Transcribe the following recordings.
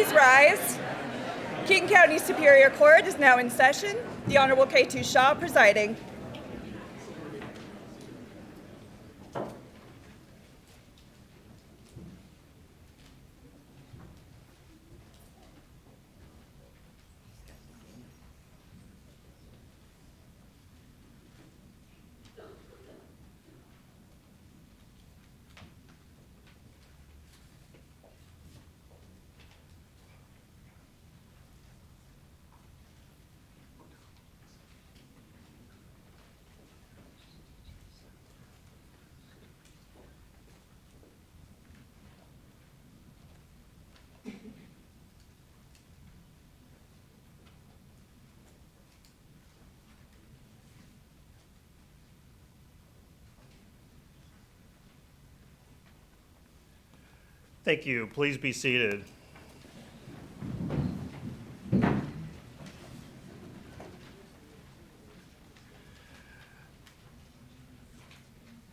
Please rise. King County Superior Court is now in session. The Honorable K2 Shaw presiding. Thank you. Please be seated.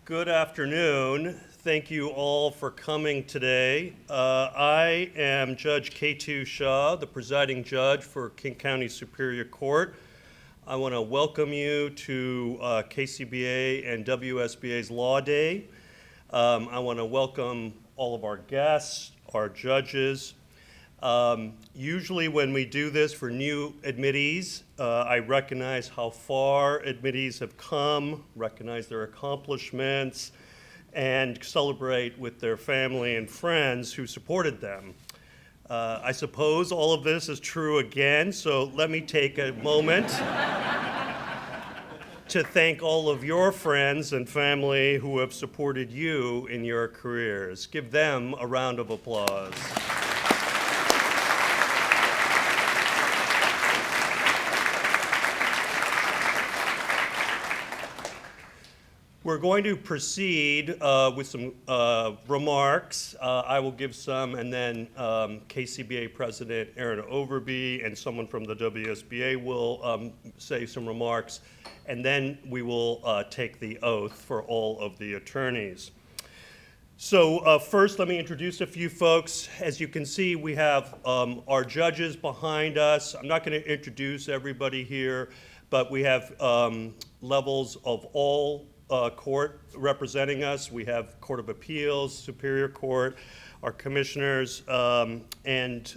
Good afternoon. Thank you all for coming today. I am Judge K2 Shaw, the presiding judge for King County Superior Court. I want to welcome you to KCBA and WSBA's Law Day. I want to welcome all of our guests, our judges. Usually when we do this for new admittees, I recognize how far admittees have come, recognize their accomplishments, and celebrate with their family and friends who supported them. I suppose all of this is true again, so let me take a moment to thank all of your friends and family who have supported you in your careers. Give them a round of applause. We're going to proceed with some remarks. I will give some, and then KCBA President Aaron Overby and someone from the WSBA will say some remarks, and then we will take the oath for all of the attorneys. So first, let me introduce a few folks. As you can see, we have our judges behind us. I'm not going to introduce everybody here, but we have levels of all court representing us. We have Court of Appeals, Superior Court, our commissioners, and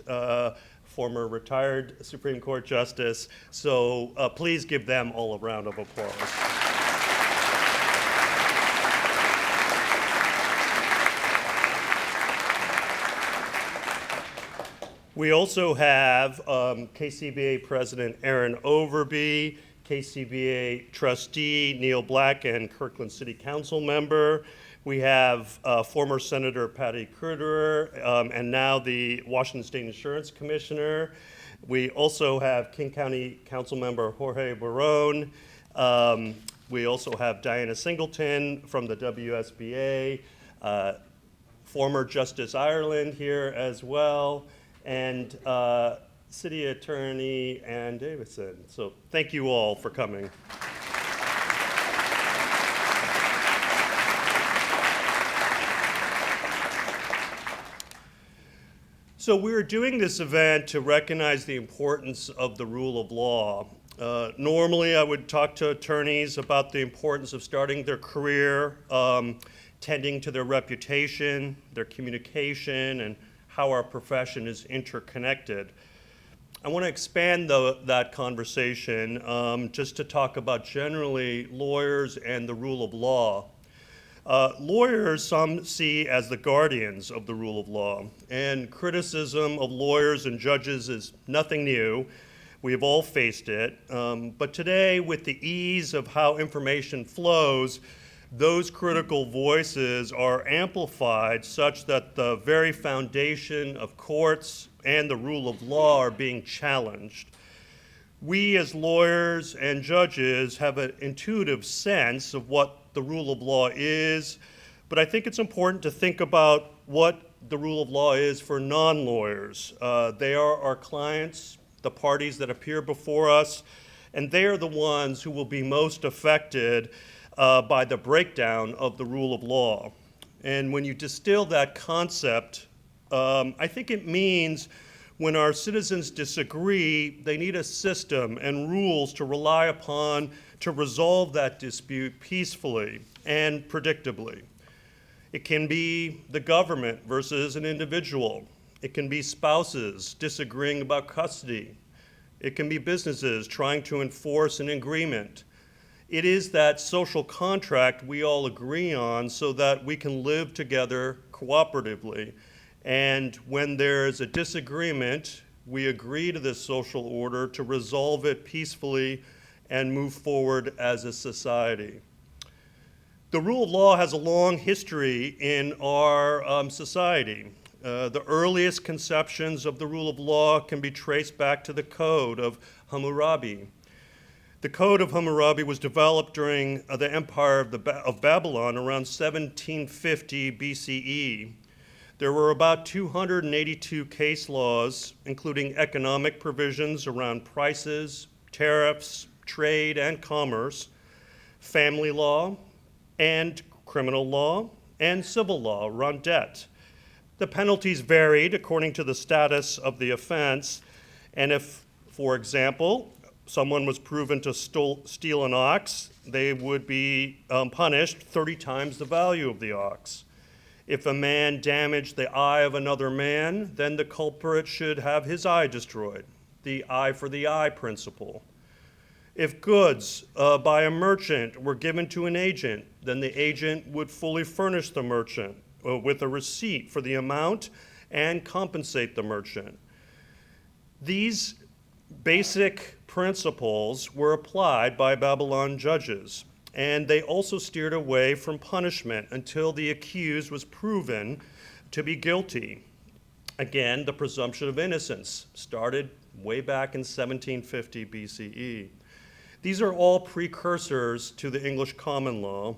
former retired Supreme Court Justice. So please give them all a round of applause. We also have KCBA President Aaron Overby, KCBA trustee Neil Black and Kirkland City Council member. We have former Senator Patty Krueger and now the Washington State Insurance Commissioner. We also have King County Council member Jorge Barone. We also have Diana Singleton from the WSBA, former Justice Ireland here as well, and City Attorney Ann Davidson. So thank you all for coming. So we're doing this event to recognize the importance of the rule of law. Normally I would talk to attorneys about the importance of starting their career, tending to their reputation, their communication, and how our profession is interconnected. I want to expand that conversation just to talk about generally lawyers and the rule of law. Lawyers some see as the guardians of the rule of law, and criticism of lawyers and judges is nothing new. We have all faced it, but today with the ease of how information flows, those critical voices are amplified such that the very foundation of courts and the rule of law are being challenged. We as lawyers and judges have an intuitive sense of what the rule of law is, but I think it's important to think about what the rule of law is for non-lawyers. They are our clients, the parties that appear before us, and they are the ones who will be most affected by the breakdown of the rule of law. And when you distill that concept, I think it means When our citizens disagree, they need a system and rules to rely upon to resolve that dispute peacefully and predictably. It can be the government versus an individual. It can be spouses disagreeing about custody. It can be businesses trying to enforce an agreement. It is that social contract we all agree on so that we can live together cooperatively. And when there is a disagreement, we agree to this social order to resolve it peacefully and move forward as a society. The rule of law has a long history in our society. The earliest conceptions of the rule of law can be traced back to the Code of Hammurabi. The Code of Hammurabi was developed during the Empire of Babylon around 1750 BCE. There were about 282 case laws, including economic provisions around prices, tariffs, trade, and commerce, family law, and criminal law, and civil law around debt. The penalties varied according to the status of the offense, and if, for example, someone was proven to steal an ox, they would be punished 30 times the value of the ox. If a man damaged the eye of another man, then the culprit should have his eye destroyed, the eye for the eye principle. If goods by a merchant were given to an agent, then the agent would fully furnish the merchant with a receipt for the amount and compensate the merchant. These basic principles were applied by Babylon judges, and they also steered away from punishment until the accused was proven to be guilty. Again, the presumption of innocence started way back in 1750 BCE. These are all precursors to the English common law,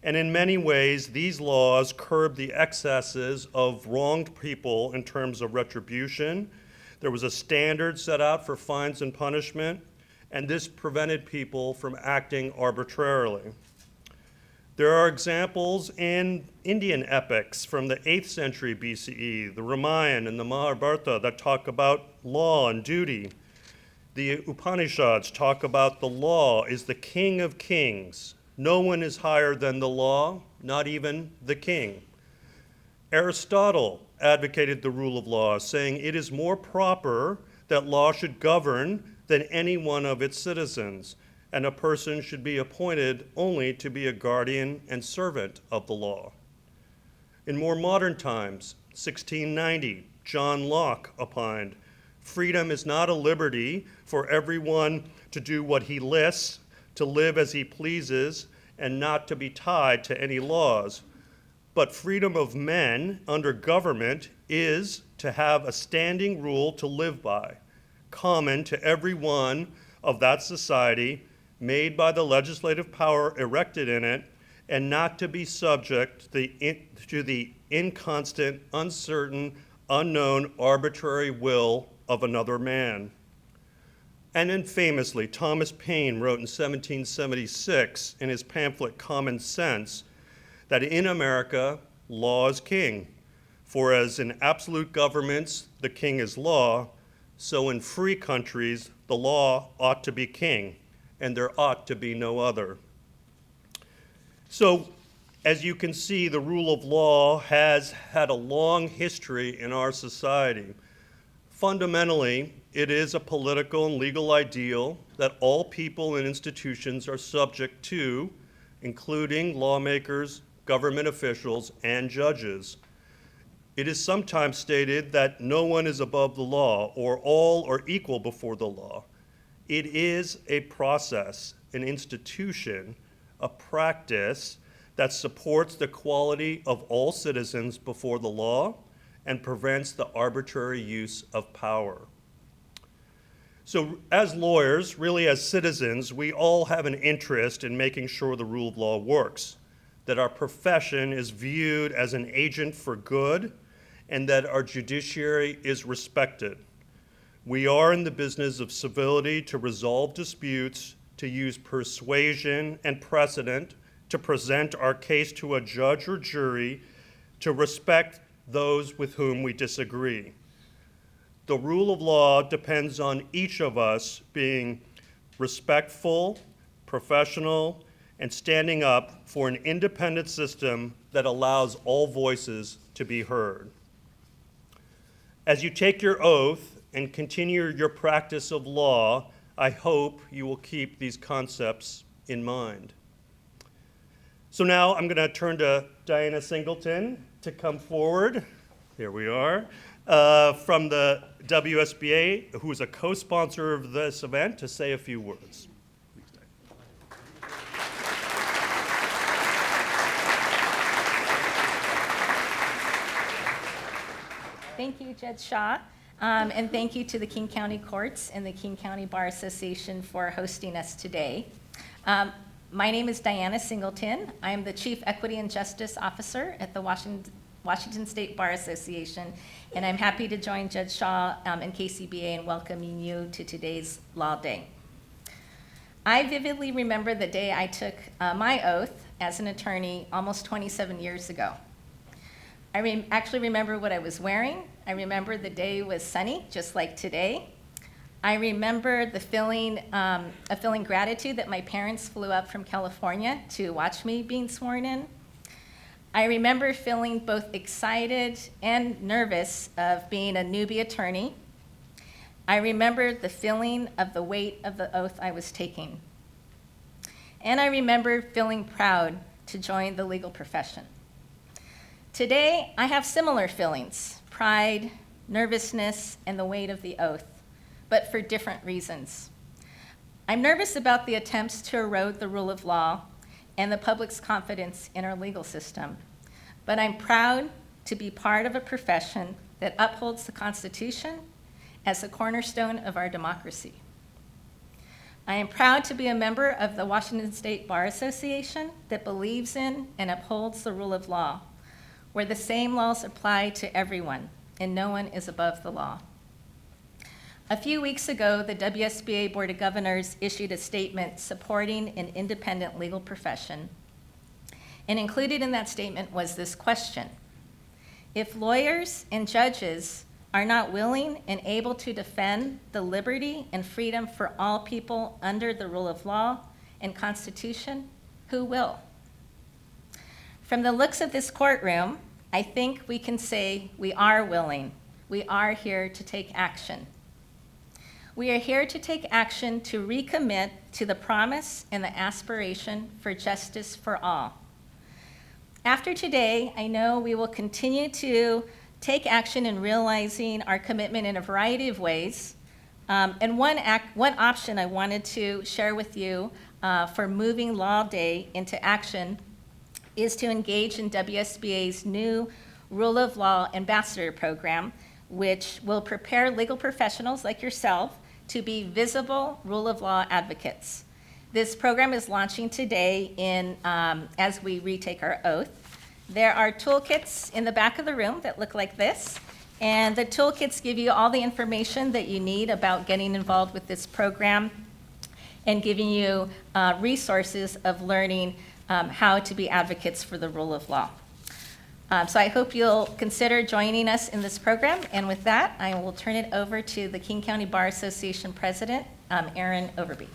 and in many ways, these laws curb the excesses of wronged people in terms of retribution. There was a standard set out for fines and punishment, and this prevented people from acting arbitrarily. There are examples in Indian epics from the 8th century BCE, the Ramayana and the Mahabharata, that talk about law and duty. The Upanishads talk about the law is the king of kings. No one is higher than the law, not even the king. Aristotle advocated the rule of law, saying it is more proper that law should govern than any one of its citizens, and a person should be appointed only to be a guardian and servant of the law. In more modern times, 1690, John Locke opined, freedom is not a liberty for everyone to do what he lists, to live as he pleases, and not to be tied to any laws. But freedom of men under government is to have a standing rule to live by, common to every one of that society, made by the legislative power erected in it, and not to be subject to the inconstant, uncertain, unknown, arbitrary will of another man. And then famously, Thomas Paine wrote in 1776 in his pamphlet Common Sense that in America, law is king. For as in absolute governments, the king is law, so in free countries, the law ought to be king, and there ought to be no other. So, as you can see, the rule of law has had a long history in our society. Fundamentally, it is a political and legal ideal that all people and institutions are subject to, including lawmakers, government officials, and judges. It is sometimes stated that no one is above the law, or all are equal before the law. It is a process, an institution, a practice that supports the equality of all citizens before the law and prevents the arbitrary use of power. So as lawyers, really as citizens, we all have an interest in making sure the rule of law works, that our profession is viewed as an agent for good, and that our judiciary is respected. We are in the business of civility to resolve disputes, to use persuasion and precedent, to present our case to a judge or jury, to respect those with whom we disagree. the rule of law depends on each of us being respectful, professional, and standing up for an independent system that allows all voices to be heard. As you take your oath and continue your practice of law, I hope you will keep these concepts in mind. So now I'm going to turn to Diana Singleton to come forward. Here we are. From the WSBA, who is a co-sponsor of this event, to say a few words. Thank you, Judge Shaw, and thank you to the King County Courts and the King County Bar Association for hosting us today. My name is Diana Singleton. I am the Chief Equity and Justice Officer at the Washington State Bar Association, and I'm happy to join Judge Shaw and KCBA in welcoming you to today's Law Day. I vividly remember the day I took my oath as an attorney almost 27 years ago. I actually remember what I was wearing. I remember the day was sunny, just like today. I remember the feeling gratitude that my parents flew up from California to watch me being sworn in. I remember feeling both excited and nervous of being a newbie attorney. I remember the feeling of the weight of the oath I was taking. And I remember feeling proud to join the legal profession. Today, I have similar feelings: pride, nervousness, and the weight of the oath, but for different reasons. I'm nervous about the attempts to erode the rule of law and the public's confidence in our legal system, but I'm proud to be part of a profession that upholds the Constitution as the cornerstone of our democracy. I am proud to be a member of the Washington State Bar Association that believes in and upholds the rule of law, where the same laws apply to everyone and no one is above the law. A few weeks ago, the WSBA Board of Governors issued a statement supporting an independent legal profession. And included in that statement was this question: if lawyers and judges are not willing and able to defend the liberty and freedom for all people under the rule of law and Constitution, who will? From the looks of this courtroom, I think we can say we are willing. We are here to take action. We are here to take action to recommit to the promise and the aspiration for justice for all. After today, I know we will continue to take action in realizing our commitment in a variety of ways. And one option I wanted to share with you for moving Law Day into action is to engage in WSBA's new Rule of Law Ambassador Program, which will prepare legal professionals like yourself to be visible rule of law advocates. This program is launching today as we retake our oath. There are toolkits in the back of the room that look like this, and the toolkits give you all the information that you need about getting involved with this program and giving you resources of learning how to be advocates for the rule of law. So I hope you'll consider joining us in this program. And with that, I will turn it over to the King County Bar Association President, Aaron Overby.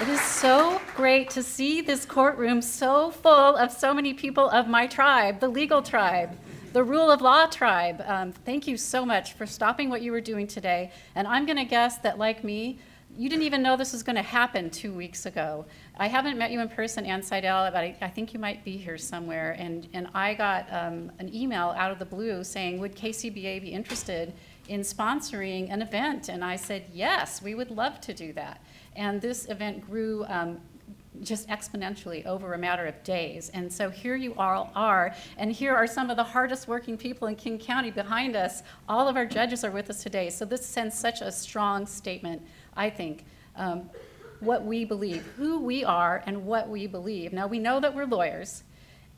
It is so great to see this courtroom so full of so many people of my tribe, the legal tribe, the rule of law tribe. Thank you so much for stopping what you were doing today. And I'm going to guess that, like me, you didn't even know this was going to happen 2 weeks ago. I haven't met you in person, Ann Seidel, but I think you might be here somewhere. And I got an email out of the blue saying, would KCBA be interested in sponsoring an event? And I said, yes, we would love to do that. And this event grew just exponentially over a matter of days. And so here you all are, and here are some of the hardest working people in King County behind us. All of our judges are with us today. So this sends such a strong statement, I think, what we believe, who we are and what we believe. Now, we know that we're lawyers,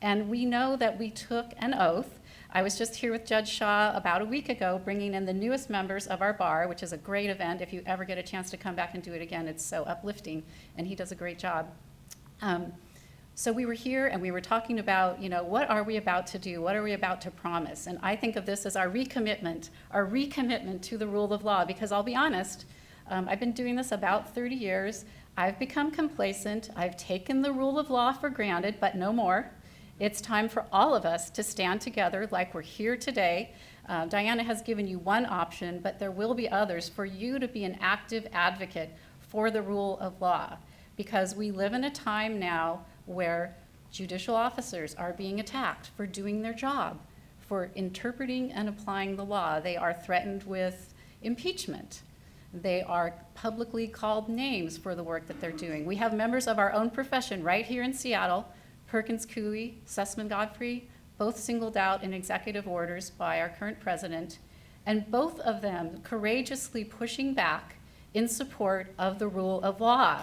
and we know that we took an oath. I was just here with Judge Shaw about a week ago, bringing in the newest members of our bar, which is a great event. If you ever get a chance to come back and do it again, it's so uplifting, and he does a great job. So we were here and we were talking about, what are we about to do? What are we about to promise? And I think of this as our recommitment to the rule of law, because I'll be honest, I've been doing this about 30 years. I've become complacent. I've taken the rule of law for granted, but no more. It's time for all of us to stand together like we're here today. Diana has given you one option, but there will be others for you to be an active advocate for the rule of law, because we live in a time now where judicial officers are being attacked for doing their job, for interpreting and applying the law. They are threatened with impeachment. They are publicly called names for the work that they're doing. We have members of our own profession right here in Seattle, Perkins Coie, Sussman Godfrey, both singled out in executive orders by our current president, and both of them courageously pushing back in support of the rule of law.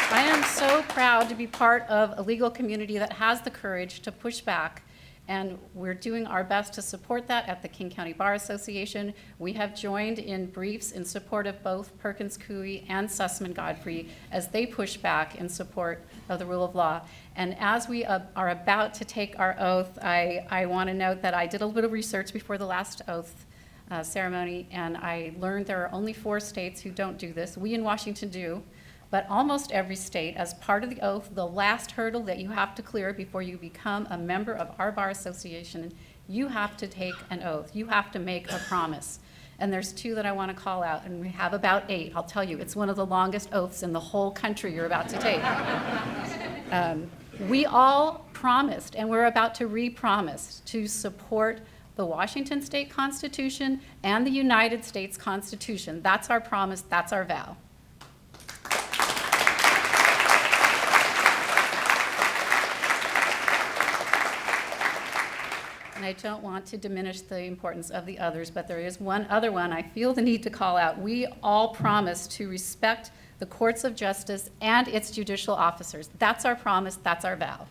I am so proud to be part of a legal community that has the courage to push back, and we're doing our best to support that at the King County Bar Association. We have joined in briefs in support of both Perkins Coie and Sussman Godfrey as they push back in support of the rule of law. And as we are about to take our oath, I want to note that I did a little bit of research before the last oath ceremony, and I learned there are only 4 states who don't do this. We in Washington do. But almost every state, as part of the oath, the last hurdle that you have to clear before you become a member of our bar association, you have to take an oath. You have to make a promise. And there's 2 that I want to call out, and we have about 8. I'll tell you, it's one of the longest oaths in the whole country you're about to take. We all promised, and we're about to re-promise, to support the Washington State Constitution and the United States Constitution. That's our promise. That's our vow. And I don't want to diminish the importance of the others, but there is one other one I feel the need to call out. We all promise to respect the courts of justice and its judicial officers. That's our promise, that's our vow.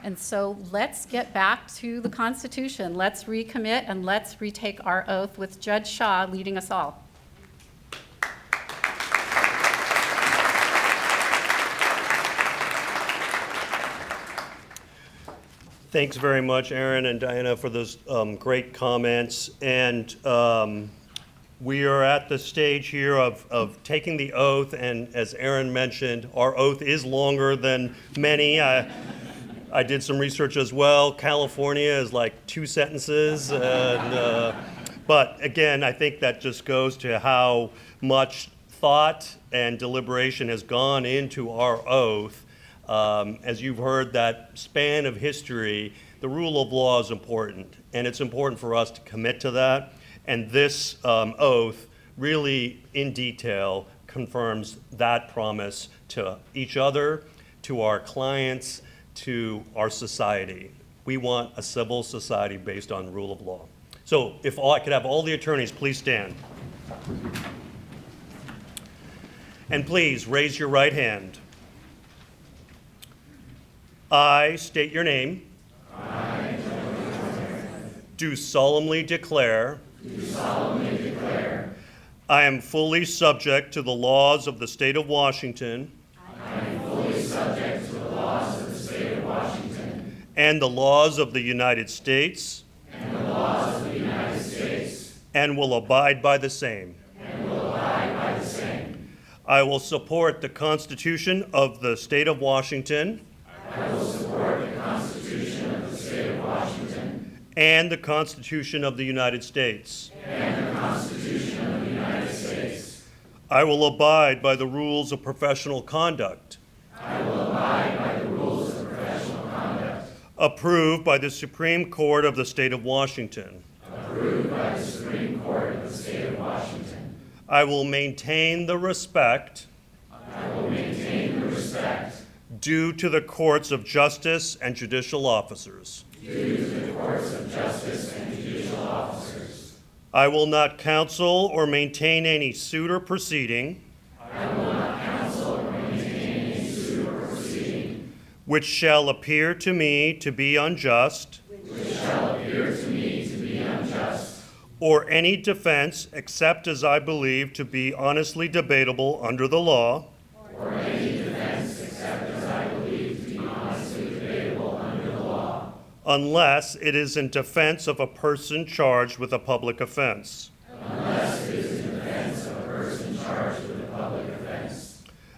And so let's get back to the Constitution. Let's recommit and let's retake our oath with Judge Shaw leading us all. Thanks very much, Aaron and Diana, for those great comments. And we are at the stage here of taking the oath, and as Aaron mentioned, our oath is longer than many. I did some research as well. California is like 2 sentences. But again, I think that just goes to how much thought and deliberation has gone into our oath. As you've heard that span of history, the rule of law is important, and it's important for us to commit to that. And this oath really, in detail, confirms that promise to each other, to our clients, to our society. We want a civil society based on rule of law. So if I could have all the attorneys please stand. And please raise your right hand. I state your name. Do solemnly declare. I am fully subject to the laws of the state of Washington. And the laws of the United States. And will abide by the same. I will support the Constitution of the state of Washington. And the Constitution of the United States. I will abide by the rules of professional conduct. Approved by the Supreme Court of the State of Washington. I will maintain the respect. Due to the courts of justice and judicial officers. I will not counsel or maintain any suit or proceeding. Which shall appear to me to be unjust. Or any defense except as I believe to be honestly debatable under the law. Unless it is in defense of a person charged with a public offense.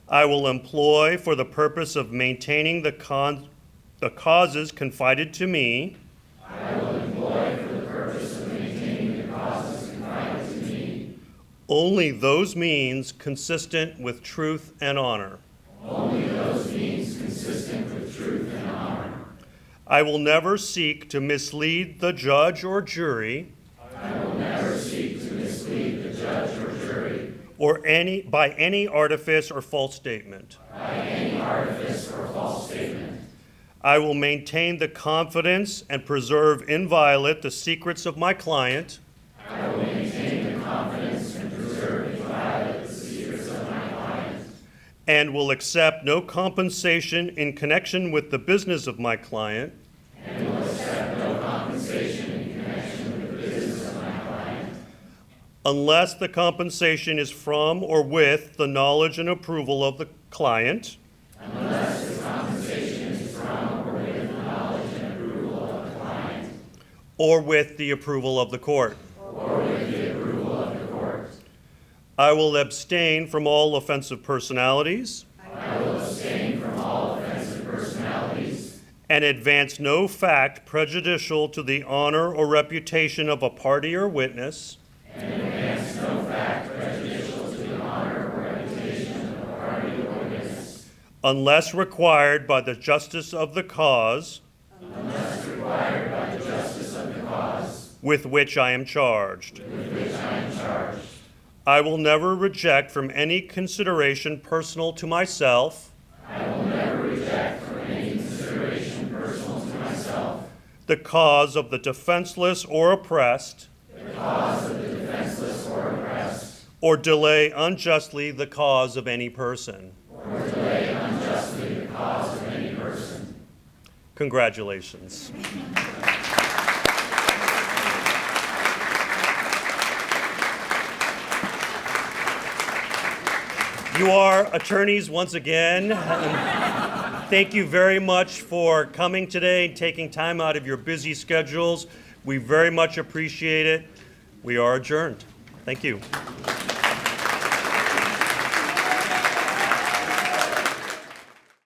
I will employ for the purpose of maintaining the causes confided to me. Only those means consistent with truth and honor. I will never seek to mislead the judge or jury. Or by any artifice or false statement. I will maintain the confidence and preserve inviolate the secrets of my client. And will accept no compensation in connection with the business of my client. Unless the compensation is from or with the knowledge and approval of the client. Or with the approval of the court. I will abstain from all offensive personalities. And advance no fact prejudicial to the honor or reputation of a party or witness. Unless required by the justice of the cause. With which I am charged. I will never reject from any consideration personal to myself. The cause of the defenseless or oppressed. Or delay unjustly the cause of any person. Congratulations. You are attorneys once again. Thank you very much for coming today and taking time out of your busy schedules. We very much appreciate it. We are adjourned. Thank you.